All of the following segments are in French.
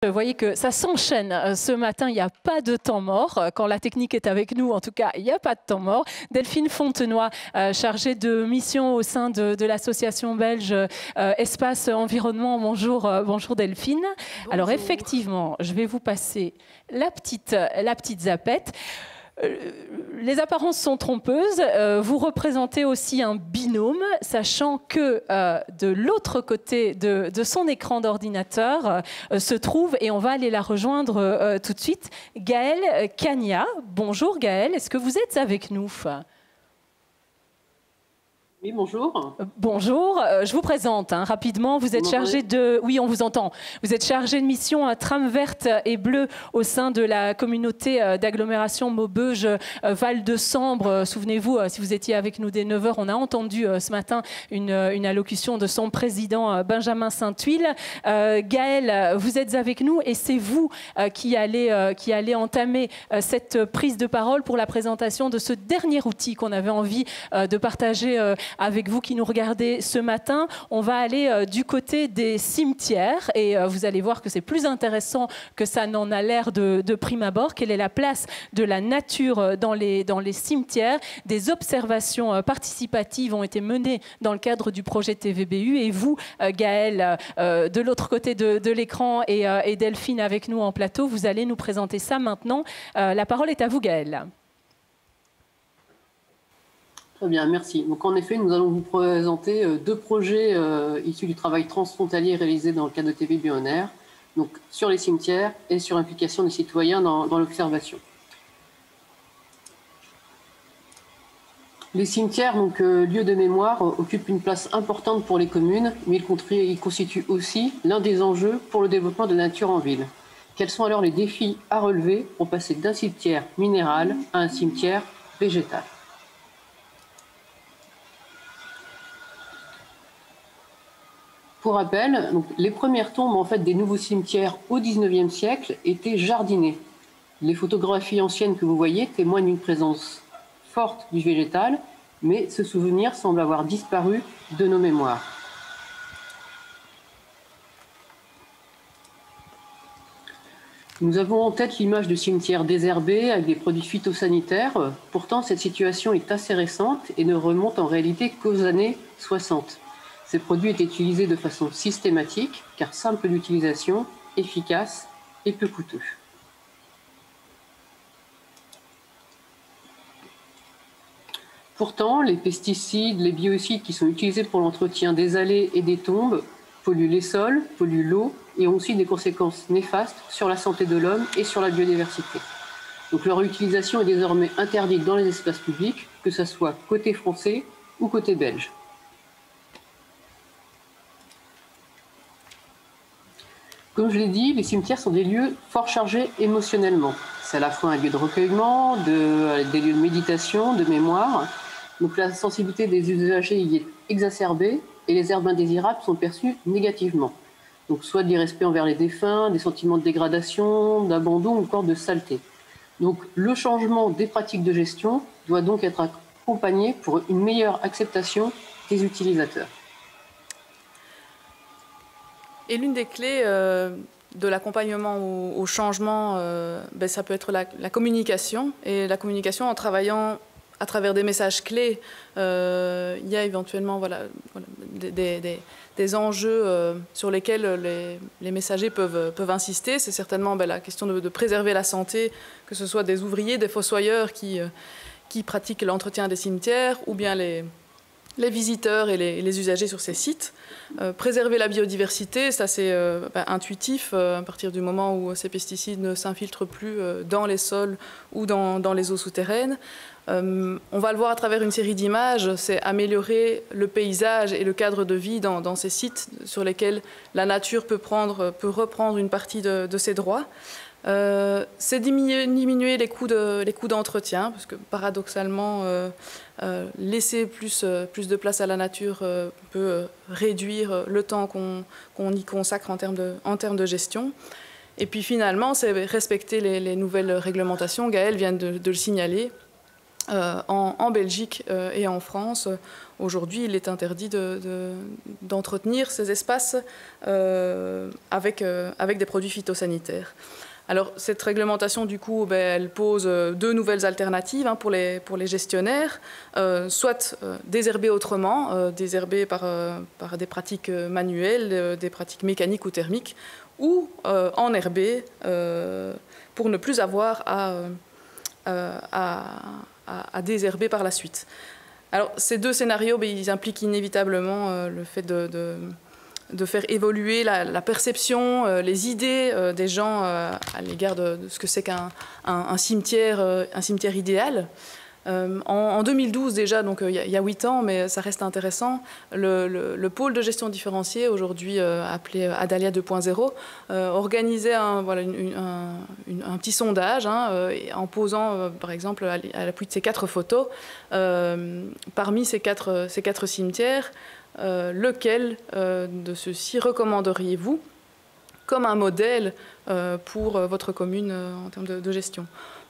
Vous voyez que ça s'enchaîne ce matin, il n'y a pas de temps mort. Quand la technique est avec nous, en tout cas, il n'y a pas de temps mort. Delphine Fontenoy, chargée de mission au sein de l'association belge Espace Environnement. Bonjour, bonjour Delphine. Bonjour. Alors effectivement, je vais vous passer la petite zapette. Les apparences sont trompeuses. Vous représentez aussi un binôme, sachant que de l'autre côté de son écran d'ordinateur se trouve, et on va aller la rejoindre tout de suite, Gaëlle Cagna. Bonjour Gaëlle, est-ce que vous êtes avec nous ? Oui, bonjour. Bonjour, je vous présente rapidement. Vous êtes chargé de... Oui, on vous entend. Vous êtes chargé de mission Trame verte et bleue au sein de la communauté d'agglomération Maubeuge Val de Sambre. Souvenez-vous, si vous étiez avec nous dès 9h, on a entendu ce matin une allocution de son président Benjamin Saint-Huil. Gaëlle, vous êtes avec nous et c'est vous qui allez entamer cette prise de parole pour la présentation de ce dernier outil qu'on avait envie de partager avec vous qui nous regardez ce matin. On va aller du côté des cimetières et vous allez voir que c'est plus intéressant que ça n'en a l'air de prime abord. Quelle est la place de la nature dans les cimetières? Des observations participatives ont été menées dans le cadre du projet TVBU et vous, Gaëlle, de l'autre côté de l'écran et Delphine avec nous en plateau, vous allez nous présenter ça maintenant. La parole est à vous, Gaëlle. Très bien, merci. Donc, en effet, nous allons vous présenter deux projets issus du travail transfrontalier réalisé dans le cadre de TVBU en Air, donc sur les cimetières et sur l'implication des citoyens dans l'observation. Les cimetières, donc lieux de mémoire, occupent une place importante pour les communes, mais ils constituent aussi l'un des enjeux pour le développement de la nature en ville. Quels sont alors les défis à relever pour passer d'un cimetière minéral à un cimetière végétal ? Pour rappel, donc, les premières tombes en fait, des nouveaux cimetières au XIXe siècle étaient jardinées. Les photographies anciennes que vous voyez témoignent d'une présence forte du végétal, mais ce souvenir semble avoir disparu de nos mémoires. Nous avons en tête l'image de cimetières désherbés avec des produits phytosanitaires. Pourtant, cette situation est assez récente et ne remonte en réalité qu'aux années 60. Ces produits étaient utilisés de façon systématique, car simple d'utilisation, efficace et peu coûteux. Pourtant, les pesticides, les biocides qui sont utilisés pour l'entretien des allées et des tombes polluent les sols, polluent l'eau et ont aussi des conséquences néfastes sur la santé de l'homme et sur la biodiversité. Donc leur utilisation est désormais interdite dans les espaces publics, que ce soit côté français ou côté belge. Comme je l'ai dit, les cimetières sont des lieux fort chargés émotionnellement. C'est à la fois un lieu de recueillement, des lieux de méditation, de mémoire. Donc la sensibilité des usagers y est exacerbée et les herbes indésirables sont perçues négativement. Donc soit de l'irrespect envers les défunts, des sentiments de dégradation, d'abandon ou encore de saleté. Donc le changement des pratiques de gestion doit donc être accompagné pour une meilleure acceptation des utilisateurs. Et l'une des clés de l'accompagnement au changement, ça peut être la communication. Et la communication en travaillant à travers des messages clés, il y a éventuellement des enjeux sur lesquels les messagers peuvent insister. C'est certainement la question de préserver la santé, que ce soit des ouvriers, des fossoyeurs qui pratiquent l'entretien des cimetières, ou bien les visiteurs et les usagers sur ces sites. Préserver la biodiversité, ça c'est intuitif à partir du moment où ces pesticides ne s'infiltrent plus dans les sols ou dans les eaux souterraines. On va le voir à travers une série d'images, c'est améliorer le paysage et le cadre de vie dans ces sites sur lesquels la nature peut reprendre une partie de ses droits. C'est diminuer les coûts d'entretien, parce que paradoxalement, laisser plus de place à la nature peut réduire le temps qu'on y consacre en termes de gestion. Et puis finalement, c'est respecter les nouvelles réglementations. Gaëlle vient de le signaler. En Belgique et en France, aujourd'hui, il est interdit d'entretenir ces espaces avec des produits phytosanitaires. Alors, cette réglementation, du coup, elle pose deux nouvelles alternatives pour les gestionnaires, soit désherber autrement, désherber par des pratiques manuelles, des pratiques mécaniques ou thermiques, ou enherber pour ne plus avoir à désherber par la suite. Alors, ces deux scénarios, ils impliquent inévitablement le fait de faire évoluer la perception, les idées des gens à l'égard de ce que c'est qu'un cimetière idéal. En 2012 déjà, donc il y a 8 ans, mais ça reste intéressant, le pôle de gestion différenciée, aujourd'hui appelé Adalia 2.0, organisait un petit sondage en posant, par exemple, à l'appui de ces 4 photos, parmi ces quatre cimetières, lequel de ceux-ci recommanderiez-vous comme un modèle pour votre commune en termes de gestion?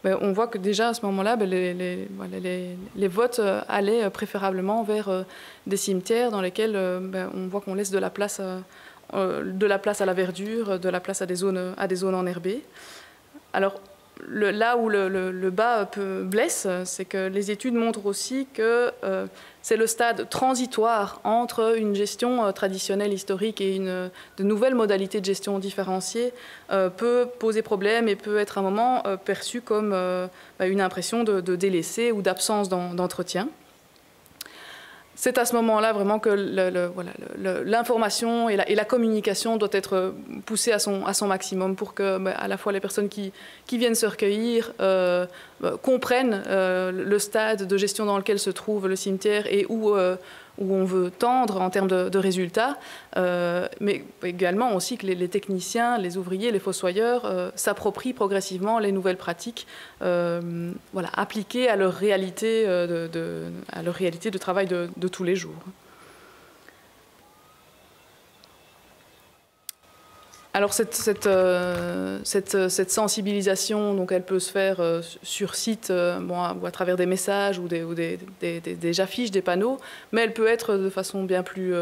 On voit que déjà à ce moment-là, les votes allaient préférablement vers des cimetières dans lesquels on voit qu'on laisse de la place à la verdure, de la place à des zones enherbées. Alors là où le bas blesse, c'est que les études montrent aussi que c'est le stade transitoire entre une gestion traditionnelle, historique et de nouvelles modalités de gestion différenciées peut poser problème et peut être un moment perçu comme une impression de délaissé ou d'absence d'entretien. C'est à ce moment-là vraiment que l'information et la communication doit être poussée à son maximum pour que à la fois les personnes qui viennent se recueillir comprennent le stade de gestion dans lequel se trouve le cimetière et où on veut tendre en termes de résultats, mais également aussi que les techniciens, les ouvriers, les fossoyeurs s'approprient progressivement les nouvelles pratiques appliquées à leur réalité de travail de tous les jours. Alors cette sensibilisation, donc elle peut se faire sur site ou à travers des messages ou des affiches, des panneaux, mais elle peut être de façon bien plus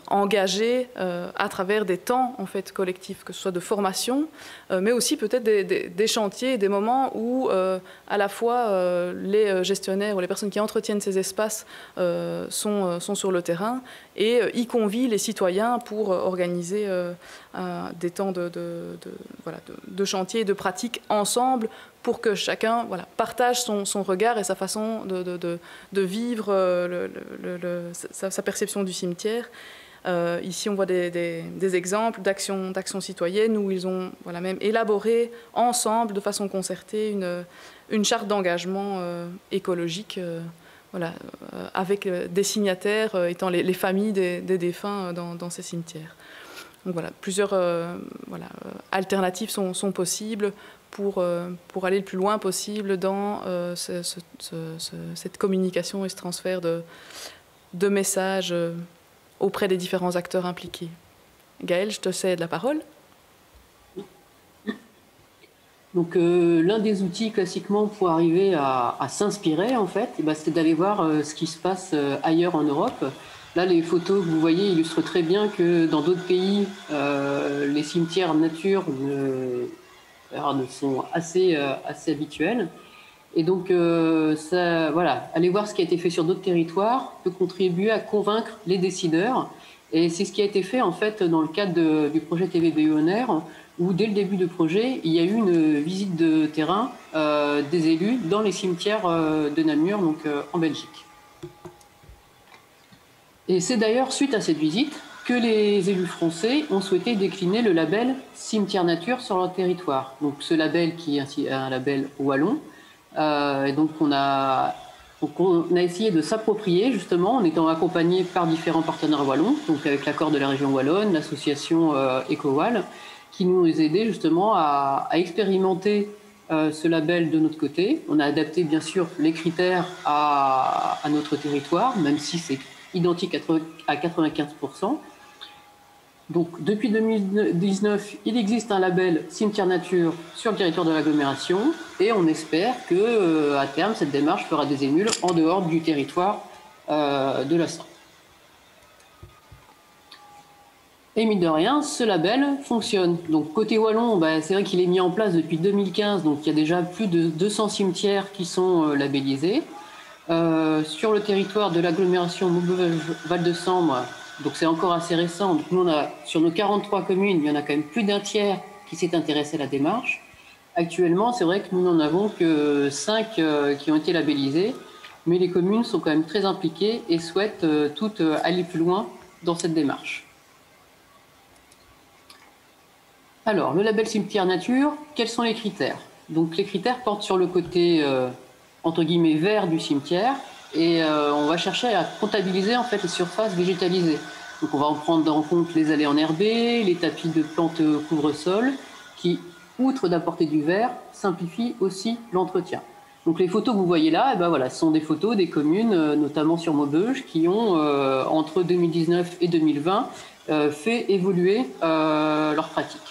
engagée à travers des temps en fait collectifs, que ce soit de formation, mais aussi peut-être des chantiers, des moments où à la fois les gestionnaires ou les personnes qui entretiennent ces espaces sont sur le terrain et y convient les citoyens pour organiser des temps de chantier et de pratique ensemble pour que chacun partage son regard et sa façon de vivre sa perception du cimetière. Ici, on voit des exemples d'actions citoyennes où ils ont même élaboré ensemble, de façon concertée, une charte d'engagement écologique avec des signataires étant les familles des défunts dans ces cimetières. Donc plusieurs alternatives sont possibles pour aller le plus loin possible dans cette communication et ce transfert de messages auprès des différents acteurs impliqués. Gaëlle, je te cède la parole. Donc l'un des outils classiquement pour arriver à s'inspirer, en fait, c'est d'aller voir ce qui se passe ailleurs en Europe. Là, les photos que vous voyez illustrent très bien que dans d'autres pays, les cimetières nature sont assez habituels. Et donc, aller voir ce qui a été fait sur d'autres territoires peut contribuer à convaincre les décideurs. Et c'est ce qui a été fait, en fait, dans le cadre du projet TVBE-ONER, où, dès le début du projet, il y a eu une visite de terrain des élus dans les cimetières de Namur, donc en Belgique. Et c'est d'ailleurs suite à cette visite que les élus français ont souhaité décliner le label Cimetière Nature sur leur territoire. Donc ce label qui est un label wallon. Et donc on a essayé de s'approprier justement en étant accompagné par différents partenaires wallons, donc avec l'accord de la région wallonne, l'association EcoWall, qui nous a aidés justement à expérimenter ce label de notre côté. On a adapté bien sûr les critères à notre territoire, même si c'est identique à 95%. Donc, depuis 2019, il existe un label cimetière nature sur le territoire de l'agglomération et on espère que, à terme, cette démarche fera des émules en dehors du territoire de la Sarre. Et mine de rien, ce label fonctionne. Donc, côté wallon, c'est vrai qu'il est mis en place depuis 2015, donc il y a déjà plus de 200 cimetières qui sont labellisés. Sur le territoire de l'agglomération Maubeuge-Val de Sambre, donc c'est encore assez récent. Donc nous, sur nos 43 communes, il y en a quand même plus d'un tiers qui s'est intéressé à la démarche. Actuellement, c'est vrai que nous n'en avons que 5 qui ont été labellisés, mais les communes sont quand même très impliquées et souhaitent toutes aller plus loin dans cette démarche. Alors, le label cimetière nature, quels sont les critères? Donc les critères portent sur le côté entre guillemets vert du cimetière et on va chercher à comptabiliser en fait les surfaces végétalisées. Donc on va en prendre en compte les allées enherbées, les tapis de plantes couvre-sol qui, outre d'apporter du vert, simplifient aussi l'entretien. Donc les photos que vous voyez là, voilà, ce sont des photos des communes, notamment sur Maubeuge, qui ont entre 2019 et 2020 fait évoluer leurs pratiques.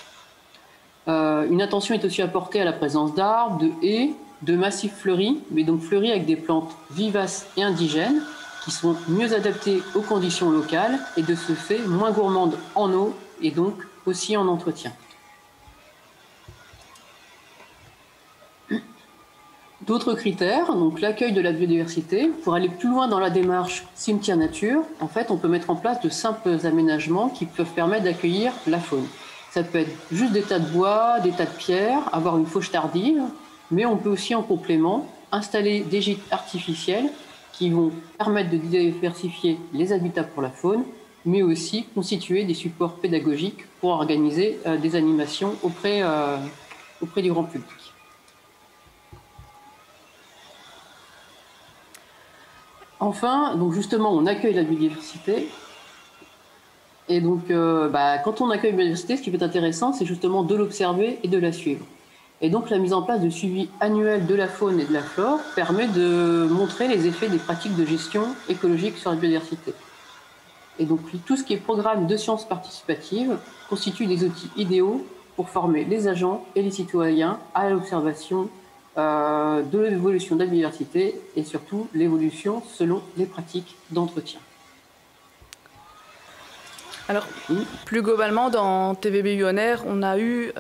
Une attention est aussi apportée à la présence d'arbres, de haies, de massifs fleuris, mais donc fleuris avec des plantes vivaces et indigènes qui sont mieux adaptées aux conditions locales et de ce fait moins gourmandes en eau et donc aussi en entretien. D'autres critères, donc l'accueil de la biodiversité. Pour aller plus loin dans la démarche cimetière nature, en fait, on peut mettre en place de simples aménagements qui peuvent permettre d'accueillir la faune. Ça peut être juste des tas de bois, des tas de pierres, avoir une fauche tardive, mais on peut aussi en complément installer des gîtes artificiels qui vont permettre de diversifier les habitats pour la faune, mais aussi constituer des supports pédagogiques pour organiser des animations auprès du grand public. Enfin, donc justement, on accueille la biodiversité. Et donc, quand on accueille la biodiversité, ce qui peut être intéressant, c'est justement de l'observer et de la suivre. Et donc, la mise en place de suivi annuel de la faune et de la flore permet de montrer les effets des pratiques de gestion écologique sur la biodiversité. Et donc, tout ce qui est programme de sciences participatives constitue des outils idéaux pour former les agents et les citoyens à l'observation de l'évolution de la biodiversité et surtout l'évolution selon les pratiques d'entretien. Alors, plus globalement, dans TVB UNR, on a eu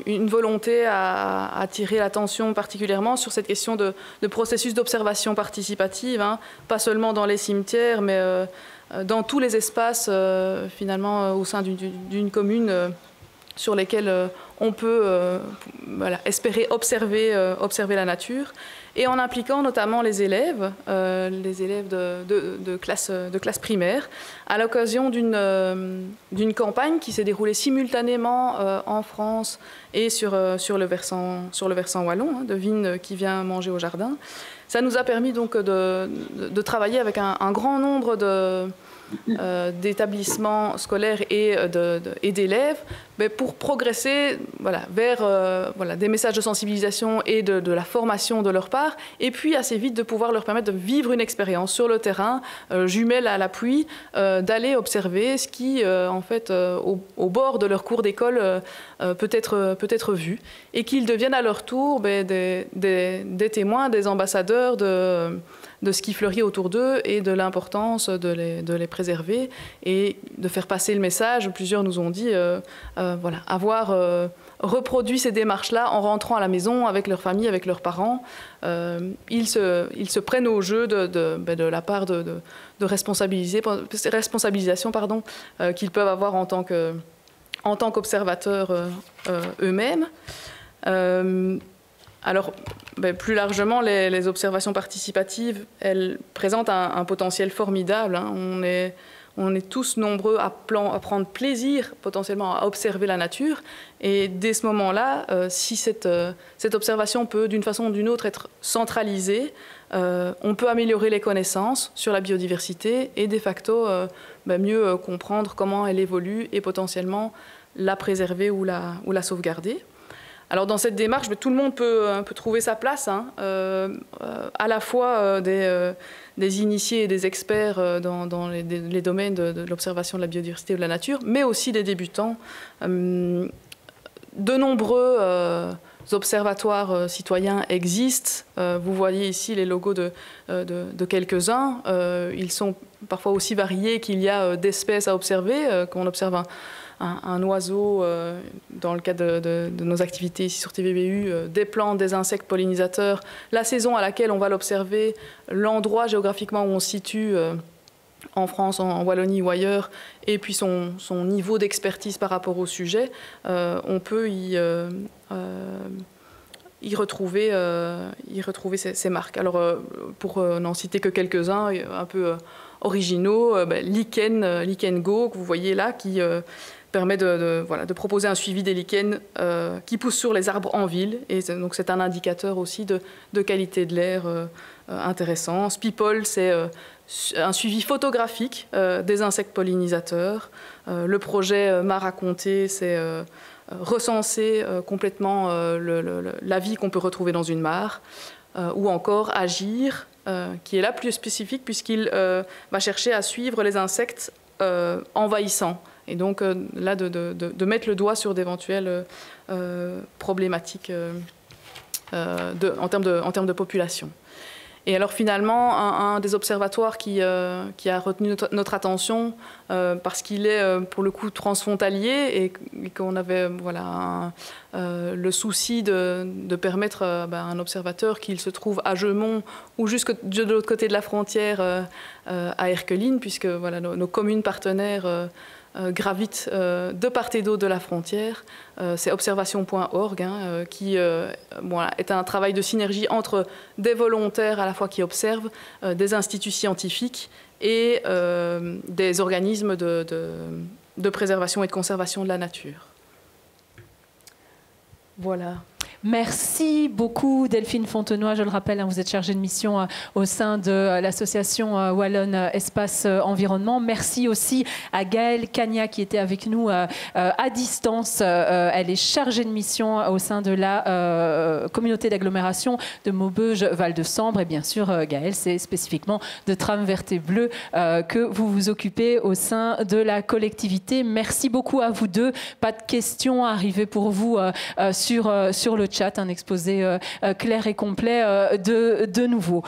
une volonté à attirer l'attention particulièrement sur cette question de processus d'observation participative, pas seulement dans les cimetières, mais dans tous les espaces, finalement, au sein d'une commune sur lesquels on peut espérer observer la nature, et en impliquant notamment les élèves de classe primaire, à l'occasion d'une campagne qui s'est déroulée simultanément en France et sur le versant wallon, Devine qui vient manger au jardin. Ça nous a permis donc de travailler avec un grand nombre d'établissements scolaires et d'élèves, mais pour progresser vers des messages de sensibilisation et de la formation de leur part, et puis assez vite de pouvoir leur permettre de vivre une expérience sur le terrain, jumelle à l'appui, d'aller observer ce qui, en fait, au bord de leur cours d'école peut être vu, et qu'ils deviennent à leur tour des témoins, des ambassadeurs de ce qui fleurit autour d'eux et de l'importance de les préserver et de faire passer le message. Plusieurs nous ont dit avoir reproduit ces démarches-là en rentrant à la maison avec leur famille, avec leurs parents. Ils se prennent au jeu de la part de responsabilisation qu'ils peuvent avoir en tant qu'observateurs eux-mêmes. Alors, plus largement, les observations participatives, elles présentent un potentiel formidable. On est tous nombreux à prendre plaisir potentiellement à observer la nature. Et dès ce moment-là, si cette observation peut d'une façon ou d'une autre être centralisée, on peut améliorer les connaissances sur la biodiversité et de facto mieux comprendre comment elle évolue et potentiellement la préserver ou la sauvegarder. Alors dans cette démarche, tout le monde peut trouver sa place, hein, à la fois des initiés et des experts dans les domaines de l'observation de la biodiversité ou de la nature, mais aussi des débutants. De nombreux observatoires citoyens existent. Vous voyez ici les logos de quelques-uns. Ils sont parfois aussi variés qu'il y a d'espèces à observer, qu'on observe un oiseau dans le cadre de nos activités ici sur TVBU, des plantes, des insectes pollinisateurs, la saison à laquelle on va l'observer, l'endroit géographiquement où on se situe en France, en Wallonie ou ailleurs, et puis son niveau d'expertise par rapport au sujet, on peut y retrouver ces marques. Alors, pour n'en citer que quelques-uns, un peu originaux, Lichen Go, que vous voyez là, qui permet de proposer un suivi des lichens qui poussent sur les arbres en ville. Et donc, c'est un indicateur aussi de qualité de l'air intéressant. Spipol, c'est un suivi photographique des insectes pollinisateurs. Le projet M'a raconté, c'est recenser complètement la vie qu'on peut retrouver dans une mare. Ou encore Agir, qui est là plus spécifique puisqu'il va chercher à suivre les insectes envahissants. Et donc là, de mettre le doigt sur d'éventuelles problématiques en termes de population. Et alors finalement, un des observatoires qui a retenu notre attention, parce qu'il est pour le coup transfrontalier et qu'on avait le souci de permettre à un observateur qu'il se trouve à Jeumont ou jusque de l'autre côté de la frontière à Erqueline, puisque nos communes partenaires gravitent de part et d'autre de la frontière. C'est observation.org qui est un travail de synergie entre des volontaires à la fois qui observent, des instituts scientifiques et des organismes de préservation et de conservation de la nature. Voilà. Merci beaucoup Delphine Fontenoy. Je le rappelle, vous êtes chargée de mission au sein de l'association Wallonne Espace Environnement. Merci aussi à Gaëlle Cagna qui était avec nous à distance. Elle est chargée de mission au sein de la communauté d'agglomération de Maubeuge-Val de Sambre. Et bien sûr, Gaëlle, c'est spécifiquement de Trame verte et bleue que vous vous occupez au sein de la collectivité. Merci beaucoup à vous deux. Pas de questions arrivées pour vous sur le chat, un exposé clair et complet de nouveau.